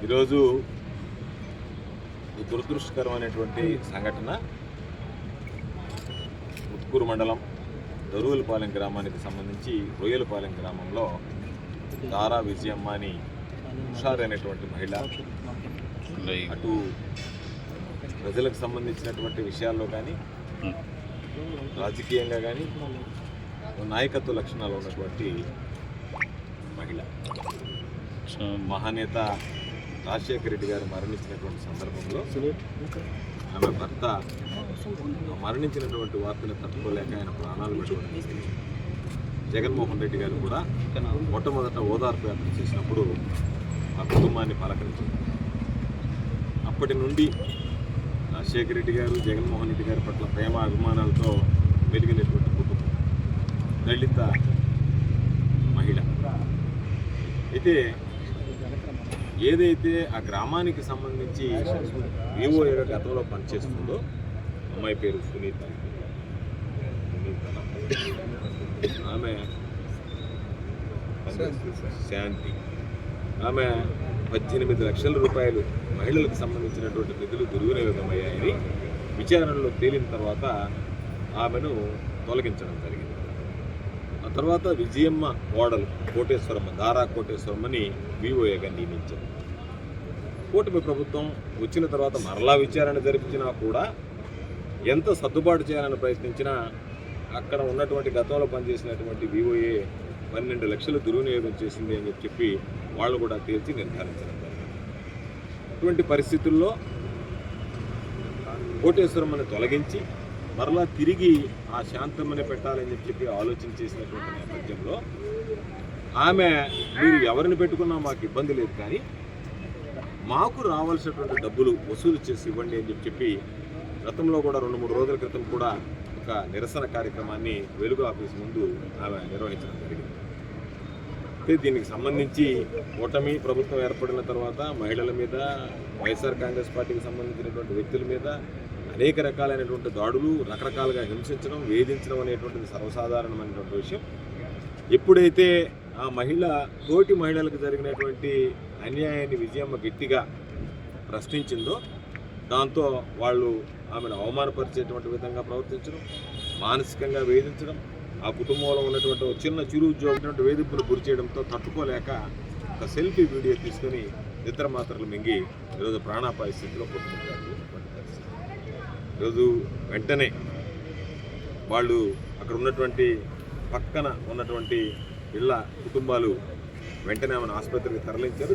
ఈరోజు ఈ దురదృష్టకరమైనటువంటి సంఘటన ఉత్కూరు మండలం దరువులపాలెం గ్రామానికి సంబంధించి రొయ్యలపాలెం గ్రామంలో దారా విజయమ్మ అని హుషారైనటువంటి మహిళ అటు ప్రజలకు సంబంధించినటువంటి విషయాల్లో కానీ రాజకీయంగా కానీ నాయకత్వ లక్షణాలు ఉన్నటువంటి మహిళ. మహానేత రాజశేఖర రెడ్డి గారు మరణించినటువంటి సందర్భంలో ఆమె భర్త మరణించినటువంటి వార్తను తట్టుకోలేక ఆయన ప్రాణాలు విడిచిపెట్టి జగన్మోహన్ రెడ్డి గారు కూడా మొట్టమొదట ఓదార్పు యాత్ర చేసినప్పుడు ఆ కుటుంబాన్ని పలకరించారు. అప్పటి నుండి రాజశేఖర రెడ్డి గారు జగన్మోహన్ రెడ్డి గారి పట్ల ప్రేమ అభిమానాలతో వెలిగినటువంటి కుటుంబం, దళిత మహిళ. అయితే ఏదైతే ఆ గ్రామానికి సంబంధించి వివోఏగా గతంలో పనిచేస్తుందో, అమ్మాయి పేరు సునీత, ఆమె శాంతి, ఆమె 18 లక్షల రూపాయలు మహిళలకు సంబంధించినటువంటి నిధులు దుర్వినియోగమయ్యాయని విచారణలో తేలిన తర్వాత ఆమెను తొలగించడం జరిగింది. ఆ తర్వాత విజయమ్మ కోడలు కోటేశ్వరమ్మ, దారా కోటేశ్వరమ్మని వివోఏగా నియమించారు. కూటమి ప్రభుత్వం వచ్చిన తర్వాత మరలా విచారణ జరిపించినా కూడా ఎంత సర్దుబాటు చేయాలని ప్రయత్నించినా అక్కడ ఉన్నటువంటి గతంలో పనిచేసినటువంటి వివోఏ 12 లక్షలు దుర్వినియోగం చేసింది అని చెప్పి వాళ్ళు కూడా తేల్చి నిర్ధారించడం జరిగింది. ఇటువంటి పరిస్థితుల్లో కోటేశ్వరమ్మని తొలగించి మరలా తిరిగి ఆ శాంతమ్మని పెట్టాలని చెప్పి ఆలోచన చేసినటువంటి నేపథ్యంలో ఆమె, మీరు ఎవరిని పెట్టుకున్నా మాకు ఇబ్బంది లేదు, కానీ మాకు రావాల్సినటువంటి డబ్బులు వసూలు చేసి ఇవ్వండి అని చెప్పి గతంలో కూడా 2-3 రోజుల క్రితం కూడా ఒక నిరసన కార్యక్రమాన్ని వెలుగు ఆఫీస్ ముందు ఆమె నిర్వహించడం జరిగింది. అయితే దీనికి సంబంధించి కూటమి ప్రభుత్వం ఏర్పడిన తర్వాత మహిళల మీద, వైఎస్ఆర్ కాంగ్రెస్ పార్టీకి సంబంధించినటువంటి వ్యక్తుల మీద అనేక రకాలైనటువంటి దాడులు, రకరకాలుగా హింసించడం, వేధించడం అనేటువంటిది సర్వసాధారణమైనటువంటి విషయం. ఎప్పుడైతే ఆ మహిళ తోటి మహిళలకు జరిగినటువంటి అన్యాయాన్ని విజయమ్మ గట్టిగా ప్రశ్నించిందో, దాంతో వాళ్ళు ఆమెను అవమానపరిచేటువంటి విధంగా ప్రవర్తించడం, మానసికంగా వేధించడం, ఆ కుటుంబంలో ఉన్నటువంటి చిన్న చిరు ఉద్యోగం వేధింపులు గురి చేయడంతో తట్టుకోలేక ఒక సెల్ఫీ వీడియో తీసుకొని నిద్ర మాత్రలు మింగి ఈరోజు ప్రాణాపాయ స్థితిలో కొట్టుకుంటారు. ఈరోజు వెంటనే వాళ్ళు అక్కడ ఉన్నటువంటి పక్కన ఉన్నటువంటి ఇళ్ళ కుటుంబాలు వెంటనే ఆమెను ఆసుపత్రికి తరలించారు.